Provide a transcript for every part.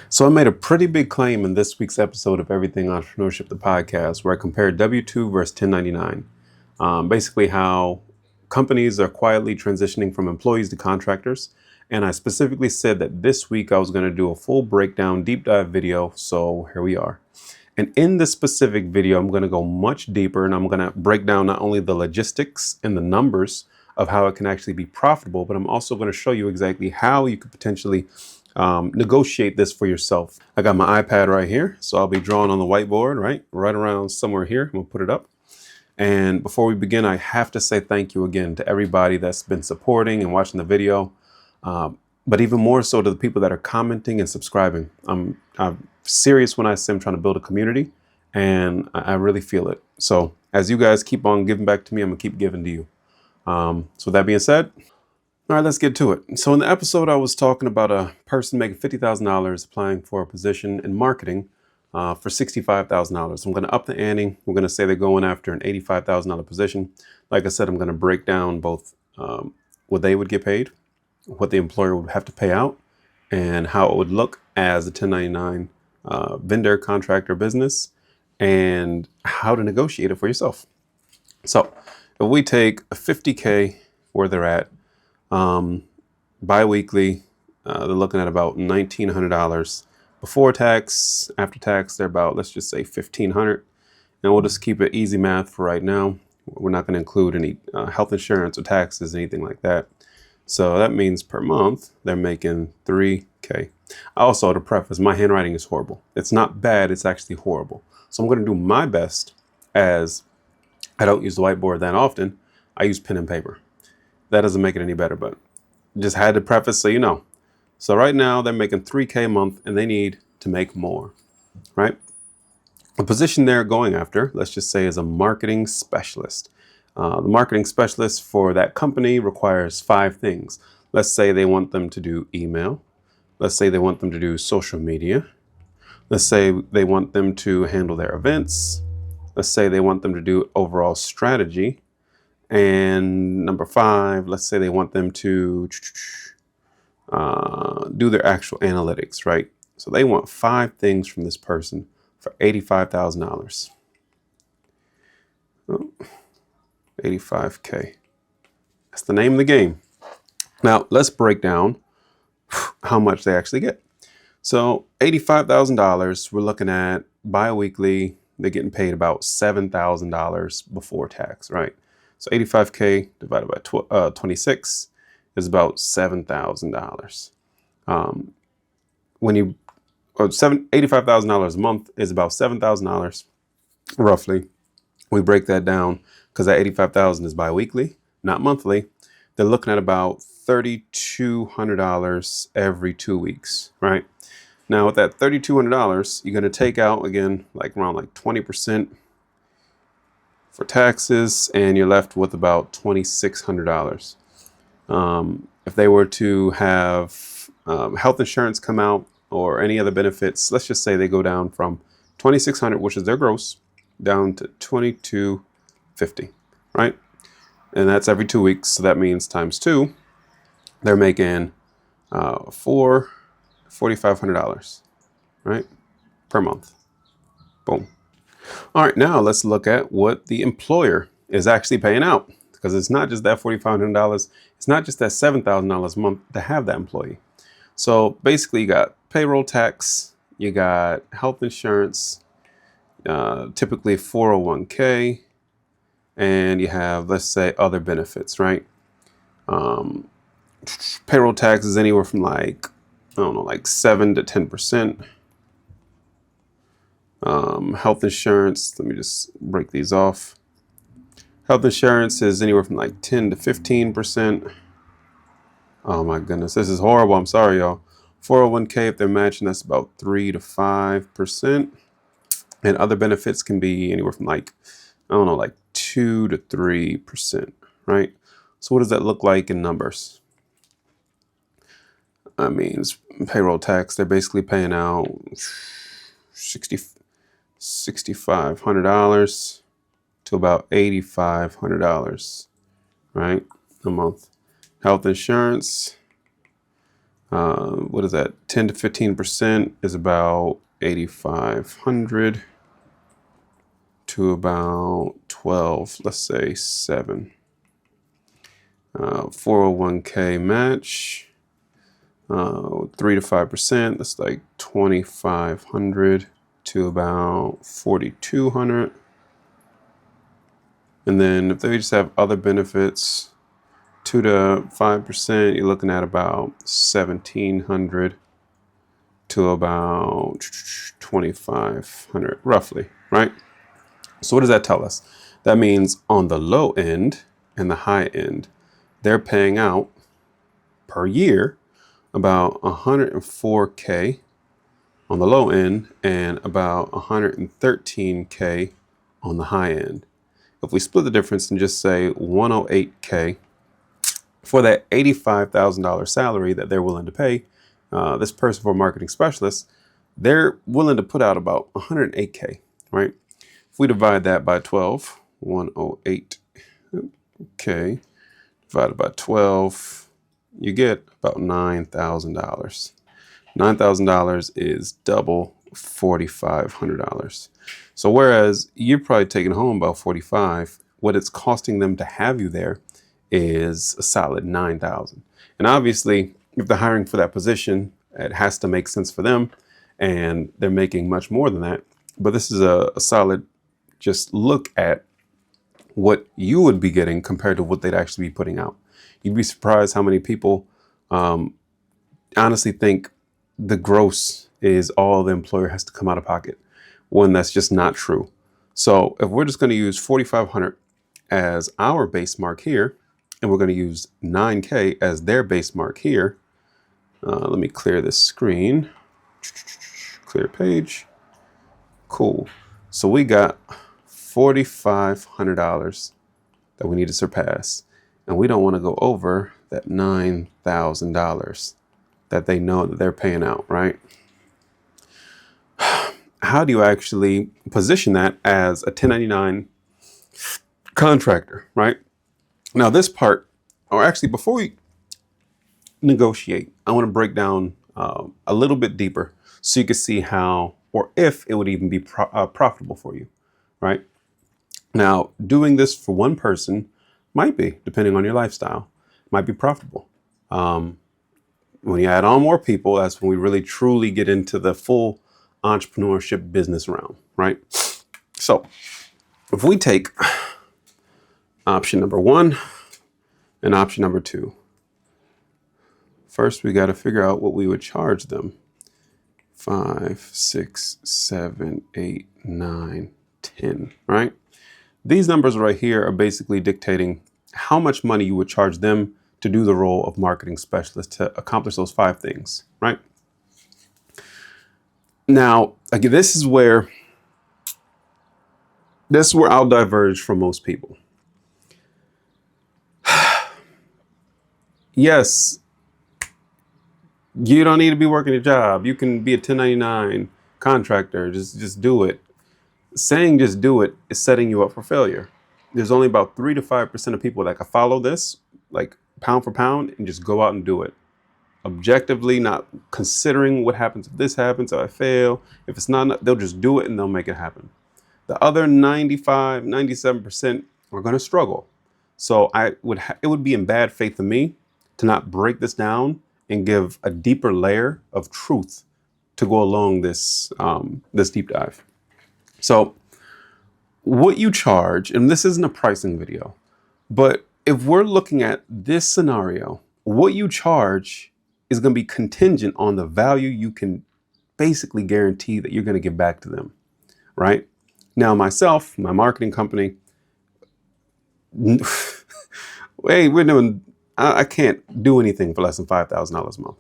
So I made a pretty big claim in this week's episode of Everything Entrepreneurship, the podcast, where I compared W-2 versus 1099. Basically how companies are quietly transitioning from employees to contractors. And I specifically said that this week I was going to do a full breakdown, deep dive video. So here we are. And in this specific video, I'm going to go much deeper and I'm going to break down not only the logistics and the numbers of how it can actually be profitable, but I'm also going to show you exactly how you could potentially negotiate this for yourself. I got my iPad right here, so I'll be drawing on the whiteboard, right around somewhere here. I'm gonna put it up. And before we begin, I have to say thank you again to everybody that's been supporting and watching the video, but even more so to the people that are commenting and subscribing. I'm serious when I say I'm trying to build a community, and I really feel it. So as you guys keep on giving back to me, I'm gonna keep giving to you. So with that being said, all right, let's get to it. So in the episode, I was talking about a person making $50,000 applying for a position in marketing for $65,000. I'm going to up the ante. We're going to say they're going after an $85,000 position. Like I said, I'm going to break down both what they would get paid, what the employer would have to pay out, and how it would look as a 1099 vendor, contractor, business, and how to negotiate it for yourself. So if we take a 50K where they're at, bi-weekly, they're looking at about $1,900 before tax. After tax, they're about, let's just say $1,500. And we'll just keep it easy math for right now. We're not going to include any health insurance or taxes, anything like that. So that means per month, they're making $3K. Also, to preface, my handwriting is horrible. It's not bad, it's actually horrible. So I'm going to do my best, as I don't use the whiteboard that often. I use pen and paper. That doesn't make it any better, but just had to preface so you know. So right now they're making $3K a month and they need to make more, right? The position they're going after, let's just say, is a marketing specialist. The marketing specialist for that company requires 5 things. Let's say they want them to do email. Let's say they want them to do social media. Let's say they want them to handle their events. Let's say they want them to do overall strategy. And number 5, let's say they want them to do their actual analytics, right? So they want 5 things from this person for $85,000. Oh, 85K. That's the name of the game. Now let's break down how much they actually get. So $85,000, we're looking at bi-weekly, they're getting paid about $7,000 before tax, right? So 85K divided by 26 is about $7,000. When you, $85,000 a month is about $7,000 roughly. We break that down because that $85,000 is biweekly, not monthly. They're looking at about $3,200 every 2 weeks, right? Now with that $3,200, you're going to take out again, like around like 20% for taxes, and you're left with about $2,600. If they were to have health insurance come out or any other benefits, let's just say they go down from $2,600, which is their gross, down to $2,250, right? And that's every 2 weeks. So that means times 2, they're making $4,500, right? Per month. Boom. All right, now let's look at what the employer is actually paying out, because it's not just that $4,500. It's not just that $7,000 a month to have that employee. So basically you got payroll tax, you got health insurance, typically 401k, and you have, let's say, other benefits, right? Payroll tax is anywhere from like, I don't know, like 7 to 10%. Health insurance, let me just break these off. Health insurance is anywhere from like 10 to 15%. Oh my goodness, this is horrible. I'm sorry, y'all. 401k, if they're matching, that's about 3 to 5%. And other benefits can be anywhere from like, I don't know, like 2 to 3%, right? So what does that look like in numbers? I mean, it's payroll tax, they're basically paying out $6,500 to about $8,500, right? A month. Health insurance, What is that? 10 to 15% is about 8,500 to about 12, let's say 7. 401k match, 3 to 5%, that's like 2,500 to about 4,200. And then if they just have other benefits, 2 to 5%, you're looking at about 1,700 to about 2,500, roughly, right? So what does that tell us? That means on the low end and the high end, they're paying out per year about 104K on the low end and about 113K on the high end. If we split the difference and just say 108K for that $85,000 salary that they're willing to pay, this person for a marketing specialist, they're willing to put out about 108K, right? If we divide that by 12, 108K divided by 12, you get about $9,000. $9,000 is double $4,500. So whereas you're probably taking home about 45, what it's costing them to have you there is a solid 9,000. And obviously, if they're hiring for that position, it has to make sense for them, and they're making much more than that. But this is a solid just look at what you would be getting compared to what they'd actually be putting out. You'd be surprised how many people honestly think the gross is all the employer has to come out of pocket, when that's just not true. So if we're just going to use 4,500 as our base mark here, and we're going to use 9K as their base mark here, let me clear this screen, clear page. Cool. So we got $4,500 that we need to surpass, and we don't want to go over that $9,000 that they know that they're paying out, right? How do you actually position that as a 1099 contractor, right? Now this part, or actually before we negotiate, I want to break down a little bit deeper so you can see how, or if it would even be profitable for you, right? Now, doing this for one person might be, depending on your lifestyle, might be profitable. When you add on more people, that's when we really truly get into the full entrepreneurship business realm, right? So if we take option number 1 and option number 2, first we got to figure out what we would charge them. 5, 6, 7, 8, 9, 10, right? These numbers right here are basically dictating how much money you would charge them to do the role of marketing specialist to accomplish those 5 things, right? Now, again, this is where I'll diverge from most people. Yes, you don't need to be working a job. You can be a 1099 contractor. Just do it. Saying just do it is setting you up for failure. There's only about 3 to 5% of people that can follow this, like pound for pound, and just go out and do it. Objectively, not considering what happens if this happens, or I fail. If it's not, they'll just do it and they'll make it happen. The other 95, 97% are going to struggle. So it would be in bad faith of me to not break this down and give a deeper layer of truth to go along this deep dive. So what you charge, and this isn't a pricing video, but if we're looking at this scenario, what you charge is going to be contingent on the value you can basically guarantee that you're going to give back to them, right? Now, myself, my marketing company, hey, I can't do anything for less than $5,000 a month.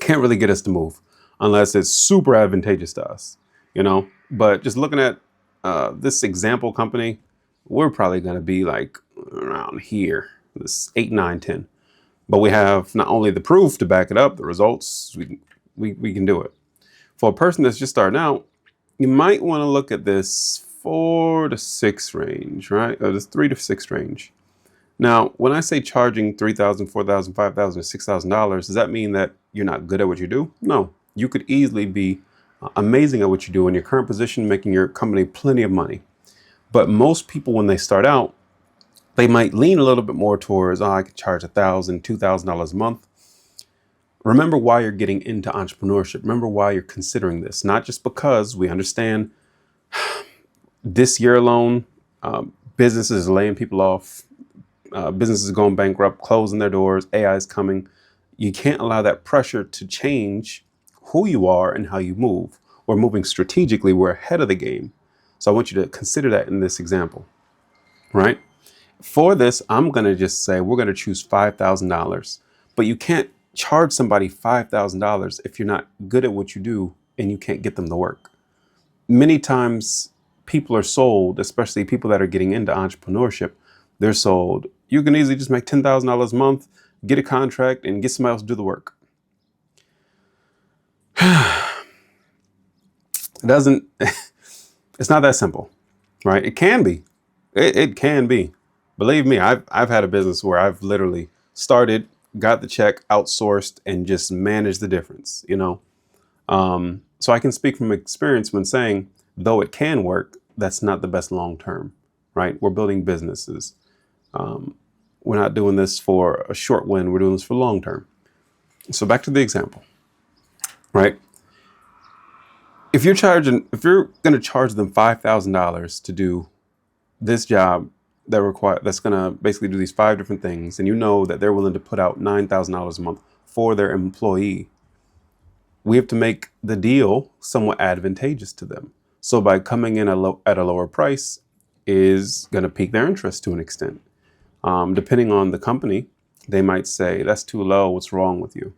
Can't really get us to move unless it's super advantageous to us, But just looking at this example company, we're probably going to be like around here, this 8, 9, 10. But we have not only the proof to back it up, the results, we can do it. For a person that's just starting out, you might want to look at this 4 to 6 range, right? Or this 3 to 6 range. Now, when I say charging $3,000, $4,000, $5,000, $6,000, does that mean that you're not good at what you do? No, you could easily be amazing at what you do in your current position, making your company plenty of money. But most people, when they start out, they might lean a little bit more towards, oh, I could charge $1,000, $2,000 a month. Remember why you're getting into entrepreneurship. Remember why you're considering this, not just because we understand this year alone, businesses laying people off, businesses going bankrupt, closing their doors, AI is coming. You can't allow that pressure to change who you are and how you move. We're moving strategically. We're ahead of the game. So I want you to consider that in this example, right? For this, I'm going to just say we're going to choose $5,000, but you can't charge somebody $5,000 if you're not good at what you do and you can't get them to work. Many times people are sold, especially people that are getting into entrepreneurship, they're sold, you can easily just make $10,000 a month, get a contract and get somebody else to do the work. It's not that simple, right? It can be. It can be. Believe me, I've had a business where I've literally started, got the check, outsourced, and just managed the difference, So I can speak from experience when saying, though it can work, that's not the best long term, right? We're building businesses. We're not doing this for a short win. We're doing this for long term. So back to the example, right? If you're going to charge them $5,000 to do this job that's going to basically do these 5 different things, and you know that they're willing to put out $9,000 a month for their employee, we have to make the deal somewhat advantageous to them. So by coming in at a lower price is going to pique their interest to an extent. Depending on the company, they might say, that's too low. What's wrong with you?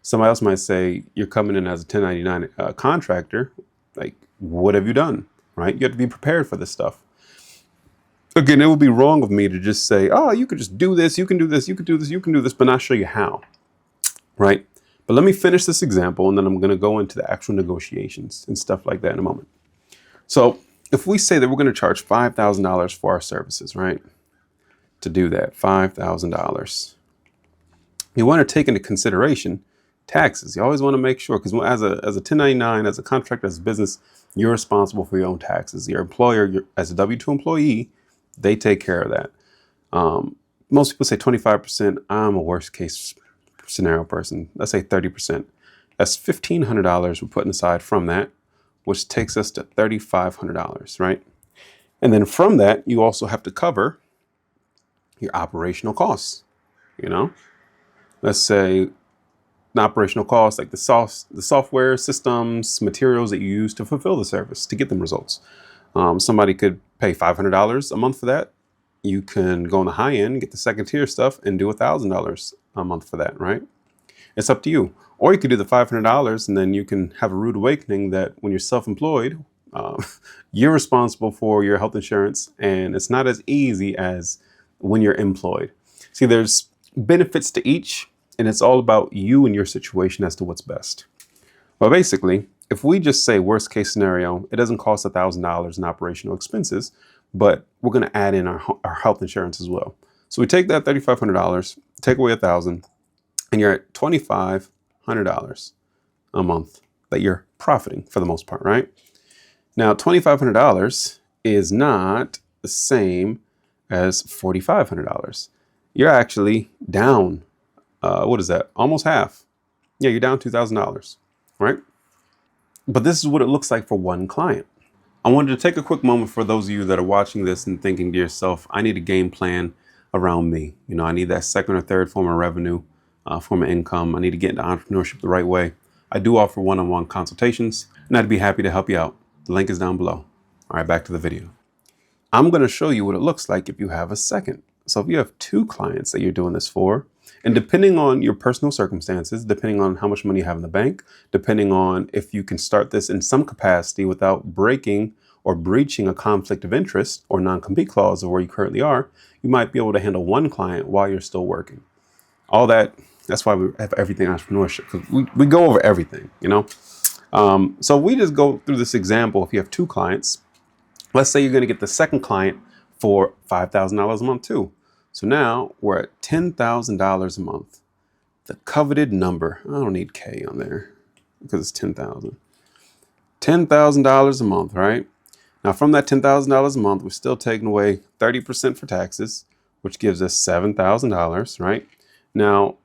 Somebody else might say, you're coming in as a 1099 contractor. Like, what have you done? Right? You have to be prepared for this stuff. Again, it would be wrong of me to just say, oh, you could just do this. You can do this. You can do this. You can do this, but not show you how. Right? But let me finish this example, and then I'm going to go into the actual negotiations and stuff like that in a moment. So if we say that we're going to charge $5,000 for our services, right? To do that, $5,000. You want to take into consideration taxes. You always want to make sure, because as a 1099, as a contractor, as a business, you're responsible for your own taxes. Your employer, as a W-2 employee, they take care of that. Most people say 25%. I'm a worst case scenario person. Let's say 30%. That's $1,500 we're putting aside from that, which takes us to $3,500, right? And then from that, you also have to cover your operational costs. Let's say the operational costs, like the software, systems, materials that you use to fulfill the service, to get them results. Somebody could pay $500 a month for that. You can go on the high end, get the second tier stuff, and do $1,000 a month for that, right? It's up to you. Or you could do the $500 and then you can have a rude awakening that when you're self-employed, you're responsible for your health insurance, and it's not as easy as when you're employed. See, there's benefits to each, and it's all about you and your situation as to what's best. Well, basically, if we just say worst case scenario, it doesn't cost $1,000 in operational expenses, but we're going to add in our health insurance as well. So we take that $3,500, take away $1,000, and you're at $2,500 a month that you're profiting for the most part, right? Now, $2,500 is not the same as $4,500. You're actually down, what is that? Almost half. Yeah, you're down $2,000, right? But this is what it looks like for one client. I wanted to take a quick moment for those of you that are watching this and thinking to yourself, I need a game plan around me. I need that second or third form of revenue, form of income. I need to get into entrepreneurship the right way. I do offer one-on-one consultations, and I'd be happy to help you out. The link is down below. All right, back to the video. I'm going to show you what it looks like if you have a second. So if you have 2 clients that you're doing this for, and depending on your personal circumstances, depending on how much money you have in the bank, depending on if you can start this in some capacity without breaking or breaching a conflict of interest or non-compete clause of where you currently are, you might be able to handle one client while you're still working. All that's why we have Everything Entrepreneurship, because we go over everything, So we just go through this example. If you have 2 clients, let's say you're going to get the second client for $5,000 a month too. So now we're at $10,000 a month. The coveted number. I don't need K on there because it's 10,000. $10,000 a month, right? Now from that $10,000 a month, we're still taking away 30% for taxes, which gives us $7,000, right? Now,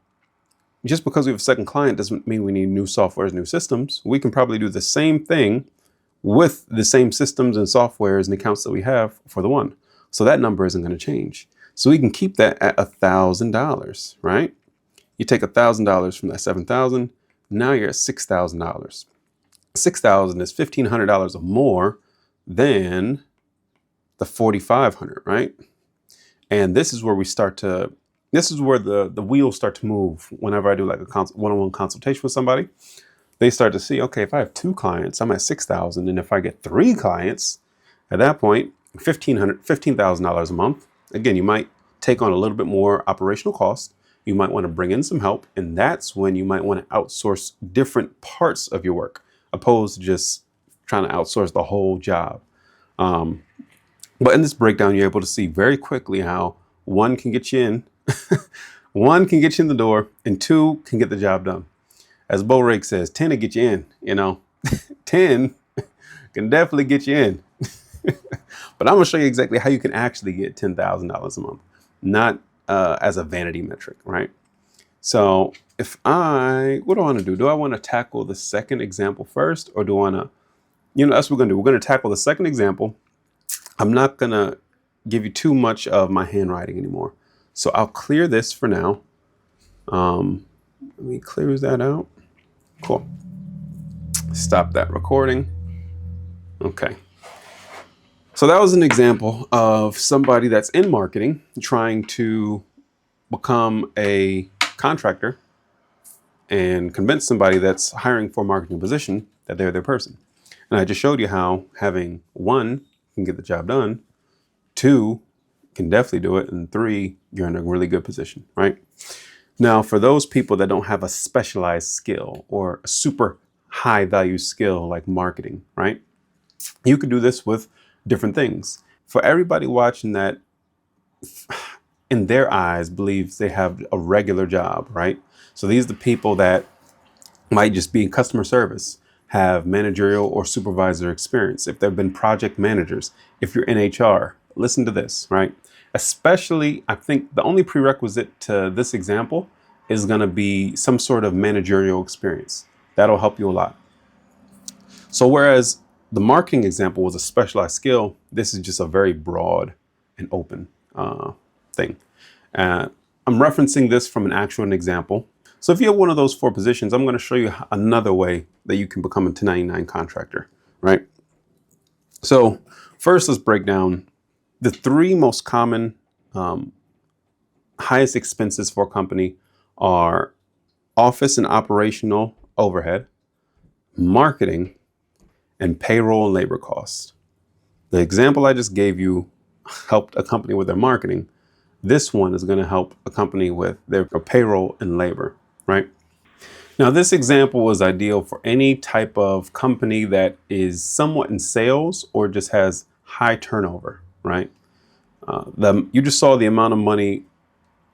just because we have a second client doesn't mean we need new softwares, new systems. We can probably do the same thing with the same systems and softwares and accounts that we have for the one. So that number isn't going to change. So we can keep that at $1,000, right? You take $1,000 from that 7,000, now you're at $6,000. 6,000 is $1,500 more than the 4,500, right? And this is where the wheels start to move. Whenever I do like a one-on-one consultation with somebody, they start to see, okay, if I have 2 clients, I'm at 6,000. And if I get 3 clients, at that point, $15,000 a month. Again, you might take on a little bit more operational cost. You might want to bring in some help. And that's when you might want to outsource different parts of your work, opposed to just trying to outsource the whole job. But in this breakdown, you're able to see very quickly how 1 can get you in, 1 can get you in the door, and 2 can get the job done. As Bo Rake says, 10 will get you in, 10 can definitely get you in. But I'm going to show you exactly how you can actually get $10,000 a month, not as a vanity metric, right? So what do I want to do? Do I want to tackle the second example first, or do I want to, that's what we're going to do. We're going to tackle the second example. I'm not going to give you too much of my handwriting anymore. So I'll clear this for now. Let me clear that out. Cool. Stop that recording. Okay. So that was an example of somebody that's in marketing trying to become a contractor and convince somebody that's hiring for a marketing position that they're their person. And I just showed you how having 1 can get the job done, 2 can definitely do it, and 3, you're in a really good position, right? Now, for those people that don't have a specialized skill or a super high value skill like marketing, right? You could do this with different things. For everybody watching that, in their eyes, believes they have a regular job, right? So these are the people that might just be in customer service, have managerial or supervisor experience. If they've been project managers, if you're in HR, listen to this, right? Especially, I think the only prerequisite to this example is going to be some sort of managerial experience. That'll help you a lot. So whereas the marketing example was a specialized skill, this is just a very broad and open thing. I'm referencing this from an actual example. So if you have one of those 4 positions, I'm going to show you another way that you can become a 1099 contractor, right? So first, let's break down the 3 most common highest expenses for a company are office and operational overhead, marketing, and payroll and labor costs. The example I just gave you helped a company with their marketing. This one is going to help a company with their payroll and labor, right? Now, this example was ideal for any type of company that is somewhat in sales or just has high turnover, right? You just saw the amount of money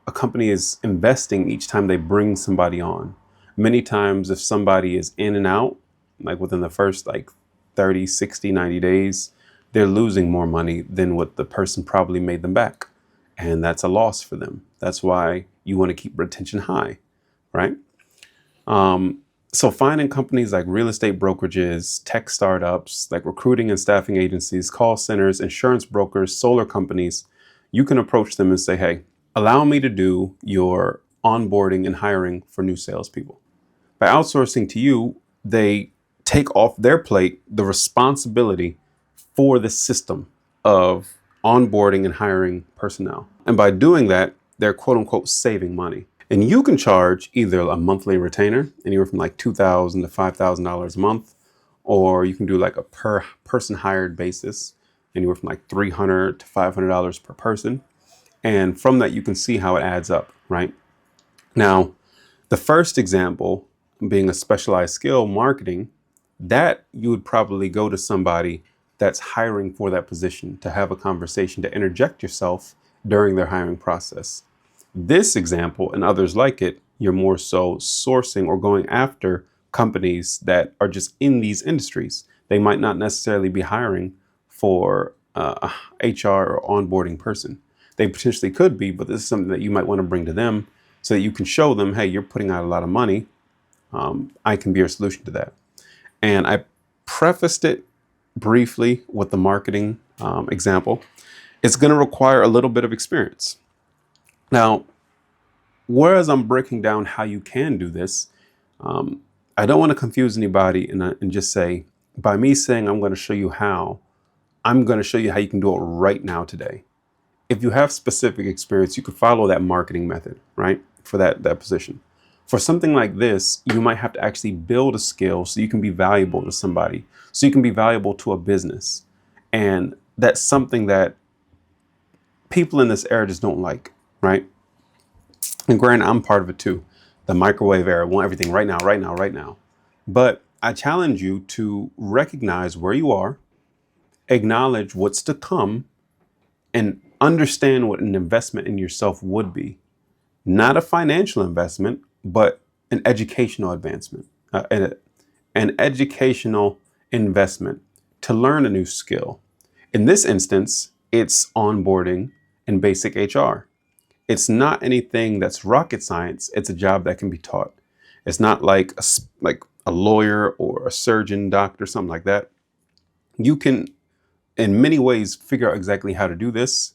a company is investing each time they bring somebody on. Many times if somebody is in and out, like within the first 30, 60, 90 days, they're losing more money than what the person probably made them back. And that's a loss for them. That's why you want to keep retention high, right? So finding companies like real estate brokerages, tech startups, like recruiting and staffing agencies, call centers, insurance brokers, solar companies, you can approach them and say, hey, allow me to do your onboarding and hiring for new salespeople. By outsourcing to you, they take off their plate the responsibility for the system of onboarding and hiring personnel. And by doing that, they're quote unquote saving money. And you can charge either a monthly retainer, anywhere from $2,000 to $5,000 a month, or you can do a per person hired basis, anywhere from $300 to $500 per person. And from that, you can see how it adds up, right? Now, the first example being a specialized skill, marketing, that you would probably go to somebody that's hiring for that position to have a conversation, to interject yourself, during their hiring process. This example and others like it, you're more so sourcing or going after companies that are just in these industries. They might not necessarily be hiring for a HR or onboarding person. They potentially could be, but this is something that you might want to bring to them so that you can show them, hey, you're putting out a lot of money. I can be your solution to that. And I prefaced it briefly with the marketing example. It's going to require a little bit of experience. Now, whereas I'm breaking down how you can do this, I don't want to confuse anybody and just say, by me saying I'm going to show you how, I'm going to show you how you can do it right now today. If you have specific experience, you could follow that marketing method, right? For that position. For something like this, you might have to actually build a skill so you can be valuable to somebody, so you can be valuable to a business. And that's something that people in this era just don't like, right? And granted, I'm part of it too. The microwave era, want everything right now, right now, right now. But I challenge you to recognize where you are, acknowledge what's to come, and understand what an investment in yourself would be. Not a financial investment, but an educational advancement, an educational investment to learn a new skill. In this instance, it's onboarding and basic HR. It's not anything that's rocket science. It's a job that can be taught. It's not like a lawyer or a surgeon, doctor, something like that. You can, in many ways, figure out exactly how to do this.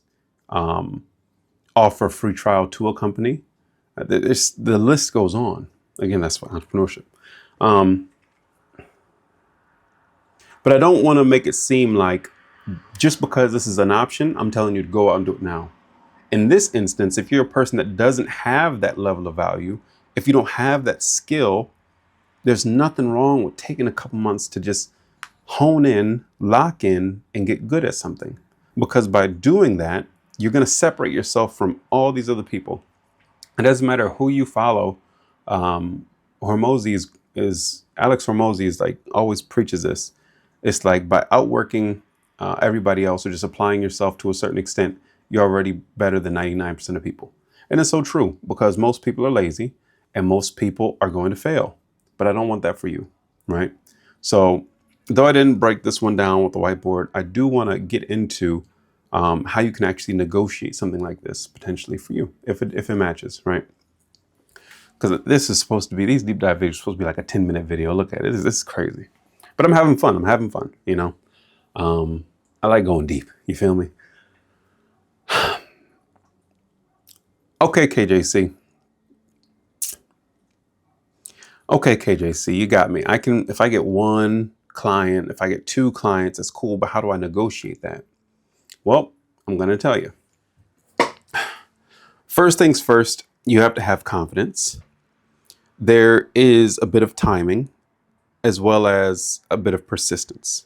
Offer a free trial to a company. The list goes on. Again, that's for entrepreneurship. But I don't want to make it seem like just because this is an option, I'm telling you to go out and do it now. In this instance, if you're a person that doesn't have that level of value, if you don't have that skill, there's nothing wrong with taking a couple months to just hone in, lock in, and get good at something. Because by doing that, you're going to separate yourself from all these other people. It doesn't matter who you follow. Alex Hormozy is like always preaches this. It's like by outworking everybody else or just applying yourself to a certain extent, you're already better than 99% of people. And it's so true because most people are lazy and most people are going to fail. But I don't want that for you, right? So though I didn't break this one down with the whiteboard, I do want to get into how you can actually negotiate something like this potentially for you if it matches, right? Because this is supposed to be, these deep dive videos are supposed to be like a 10-minute video. Look at it. This is crazy. But I'm having fun, you know? I like going deep. You feel me? Okay, KJC. Okay, KJC, you got me. If I get one client, if I get two clients, that's cool. But how do I negotiate that? Well, I'm going to tell you. First things first, you have to have confidence. There is a bit of timing as well as a bit of persistence.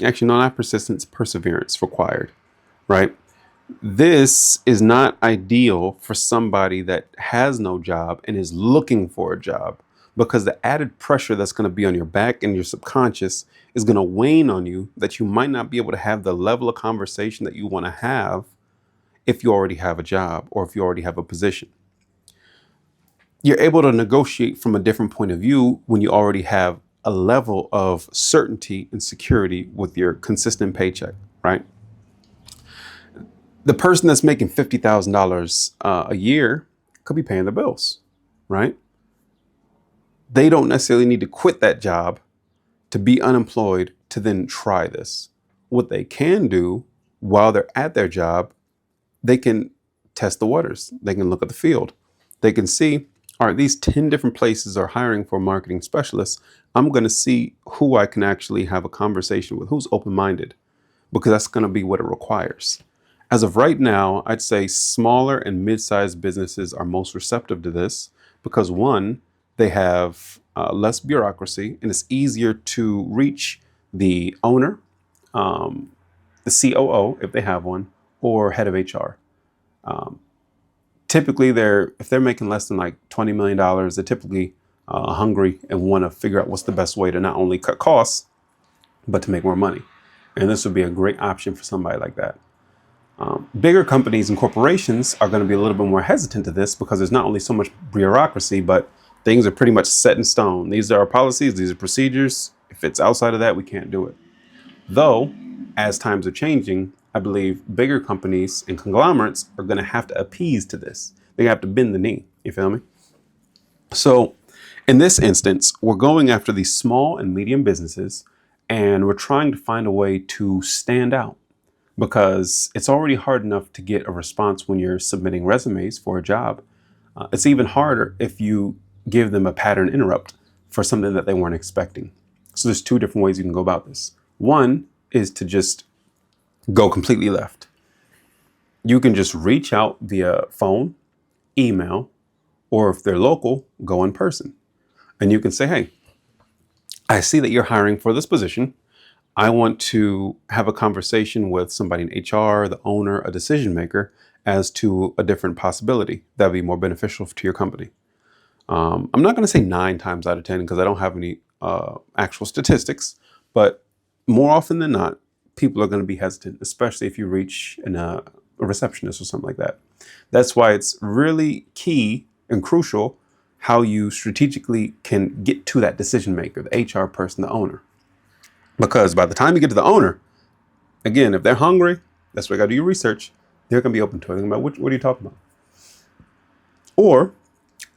Actually, no, not persistence, perseverance required, right? This is not ideal for somebody that has no job and is looking for a job, because the added pressure that's going to be on your back and your subconscious is going to wane on you, that you might not be able to have the level of conversation that you want to have if you already have a job or if you already have a position. You're able to negotiate from a different point of view when you already have a level of certainty and security with your consistent paycheck, right? The person that's making $50,000 a year could be paying the bills, right? They don't necessarily need to quit that job to be unemployed to then try this. What they can do while they're at their job, they can test the waters. They can look at the field. They can see, all right, these 10 different places are hiring for marketing specialists. I'm going to see who I can actually have a conversation with, who's open-minded, because that's going to be what it requires. As of right now, I'd say smaller and mid-sized businesses are most receptive to this because, one, they have less bureaucracy and it's easier to reach the owner, the COO, if they have one, or head of HR. Typically, if they're making less than like $20 million, they're typically hungry and want to figure out what's the best way to not only cut costs, but to make more money. And this would be a great option for somebody like that. Bigger companies and corporations are going to be a little bit more hesitant to this because there's not only so much bureaucracy, but things are pretty much set in stone. These are our policies, these are procedures. If it's outside of that, we can't do it. Though, as times are changing, I believe bigger companies and conglomerates are going to have to appease to this. They have to bend the knee. You feel me? So, in this instance, we're going after these small and medium businesses, and we're trying to find a way to stand out because it's already hard enough to get a response when you're submitting resumes for a job. It's even harder if you give them a pattern interrupt for something that they weren't expecting. So there's two different ways you can go about this. One is to just go completely left. You can just reach out via phone, email, or if they're local, go in person. And you can say, hey, I see that you're hiring for this position. I want to have a conversation with somebody in HR, the owner, a decision maker, as to a different possibility that would be more beneficial to your company. I'm not going to say 9 times out of 10 because I don't have any actual statistics, but more often than not, people are going to be hesitant, especially if you reach a receptionist or something like that. That's why it's really key and crucial how you strategically can get to that decision maker, the HR person, the owner. Because by the time you get to the owner, again, if they're hungry, that's why you got to do your research. They're going to be open to it. About what are you talking about? Or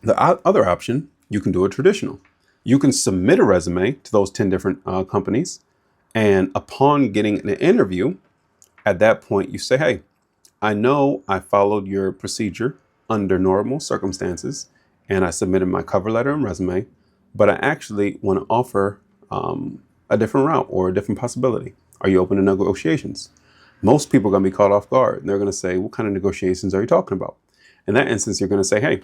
the other option, you can do it traditional. You can submit a resume to those 10 different companies. And upon getting an interview, at that point, you say, hey, I know I followed your procedure under normal circumstances, and I submitted my cover letter and resume, but I actually want to offer a different route or a different possibility. Are you open to negotiations? Most people are going to be caught off guard. And they're going to say, what kind of negotiations are you talking about? In that instance, you're going to say, hey,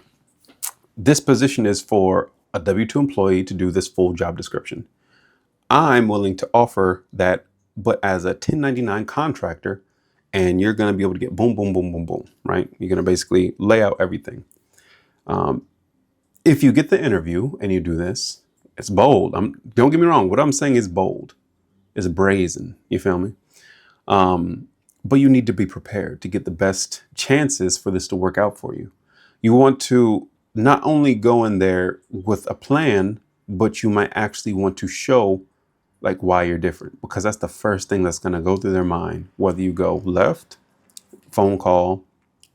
this position is for a W-2 employee to do this full job description. I'm willing to offer that, but as a 1099 contractor, and you're going to be able to get boom, boom, boom, boom, boom, right? You're going to basically lay out everything. If you get the interview and you do this, it's bold. Don't get me wrong. What I'm saying is bold. It's brazen. You feel me? But you need to be prepared to get the best chances for this to work out for you. You want to not only go in there with a plan, but you might actually want to show like why you're different, because that's the first thing that's going to go through their mind, whether you go left, phone call,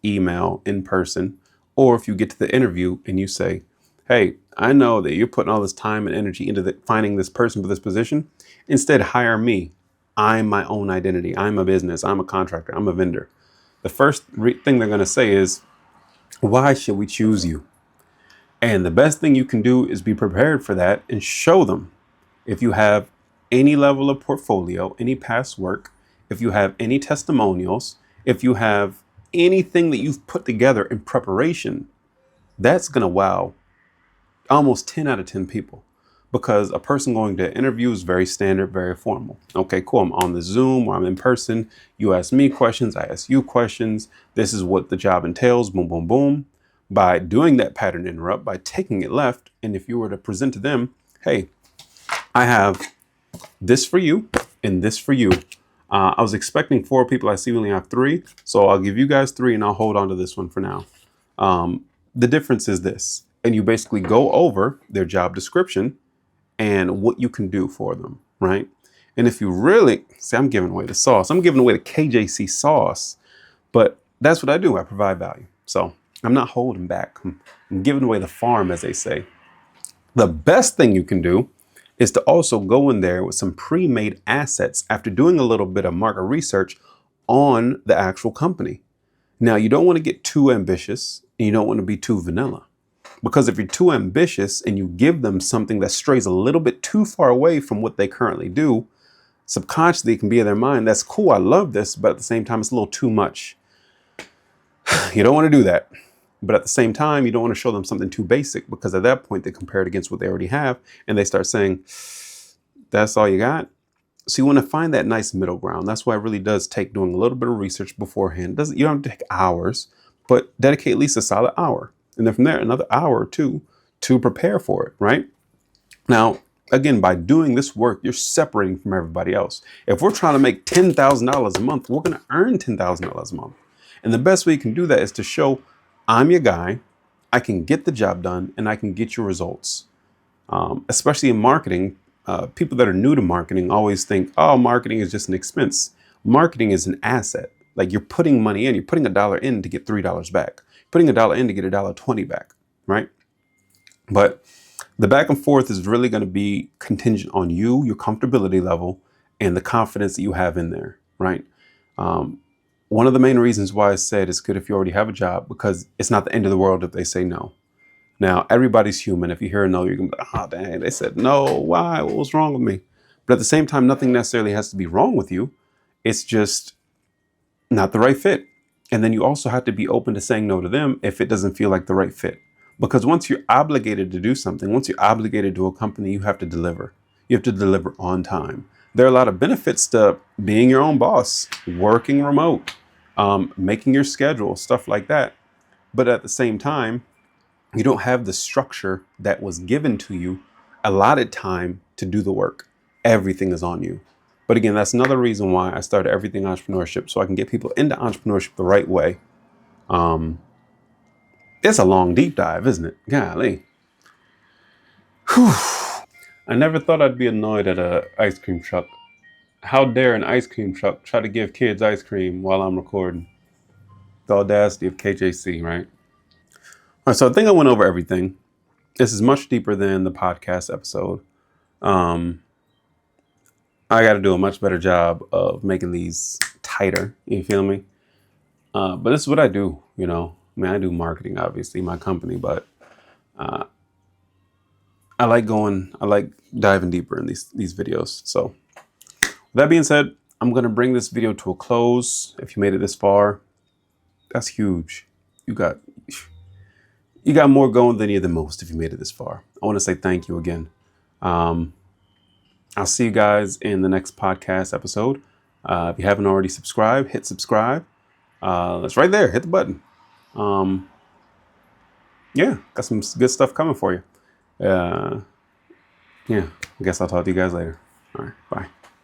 email, in person, or if you get to the interview and you say, hey, I know that you're putting all this time and energy into finding this person for this position. Instead, hire me. I'm my own identity. I'm a business. I'm a contractor. I'm a vendor. The first thing they're going to say is, why should we choose you? And the best thing you can do is be prepared for that and show them. If you have any level of portfolio, any past work, if you have any testimonials, if you have anything that you've put together in preparation, that's going to wow almost 10 out of 10 people, because a person going to interview is very standard, very formal. Okay, cool. I'm on the Zoom or I'm in person. You ask me questions. I ask you questions. This is what the job entails. Boom, boom, boom. By doing that pattern interrupt, by taking it left, and if you were to present to them, hey, I have this for you and this for you. I was expecting 4 people. I see we only have 3. So I'll give you guys 3 and I'll hold on to this one for now. The difference is this. And you basically go over their job description and what you can do for them, right? And if you really, see, I'm giving away the sauce. I'm giving away the KJC sauce, but that's what I do. I provide value. So I'm not holding back. I'm giving away the farm, as they say. The best thing you can do is to also go in there with some pre-made assets after doing a little bit of market research on the actual company. Now, you don't want to get too ambitious and you don't want to be too vanilla. Because if you're too ambitious and you give them something that strays a little bit too far away from what they currently do, subconsciously it can be in their mind, that's cool, I love this, but at the same time, it's a little too much. You don't want to do that. But at the same time, you don't want to show them something too basic, because at that point, they compare it against what they already have and they start saying, that's all you got. So you want to find that nice middle ground. That's why it really does take doing a little bit of research beforehand. You don't have to take hours, but dedicate at least a solid hour. And then from there, another hour or 2 to prepare for it, right? Now, Again, by doing this work, you're separating from everybody else. If we're trying to make $10,000 a month, we're going to earn $10,000 a month. And the best way you can do that is to show I'm your guy, I can get the job done, and I can get you results. Especially in marketing, people that are new to marketing always think, oh, marketing is just an expense. Marketing is an asset. Like you're putting money in, you're putting $1 in to get $3 back, putting $1 in to get $1.20 back, right? But the back and forth is really going to be contingent on you, your comfortability level, and the confidence that you have in there, right? One of the main reasons why I said it's good if you already have a job, because it's not the end of the world if they say no. Now, everybody's human. If you hear a no, you're going to be like, oh, dang, they said no. Why? What was wrong with me? But at the same time, nothing necessarily has to be wrong with you. It's just not the right fit. And then you also have to be open to saying no to them if it doesn't feel like the right fit. Because once you're obligated to do something, once you're obligated to a company, you have to deliver. You have to deliver on time. There are a lot of benefits to being your own boss, working remote, making your schedule, stuff like that. But at the same time, you don't have the structure that was given to you, allotted time to do the work. Everything is on you. But again, that's another reason why I started Everything Entrepreneurship, so I can get people into entrepreneurship the right way. It's a long deep dive, isn't it? Golly. Whew. I never thought I'd be annoyed at an ice cream truck. How dare an ice cream truck try to give kids ice cream while I'm recording? The audacity of KJC, right? All right, so I think I went over everything. This is much deeper than the podcast episode. I got to do a much better job of making these tighter. You feel me? But this is what I do, you know. I mean, I do marketing, obviously, my company, but I like diving deeper in these videos. So with that being said, I'm going to bring this video to a close. If you made it this far, that's huge. You got more going than you the most if you made it this far. I want to say thank you again. I'll see you guys in the next podcast episode. If you haven't already subscribed, hit subscribe. It's right there. Hit the button. Yeah, got some good stuff coming for you. Yeah, I guess I'll talk to you guys later. All right, bye.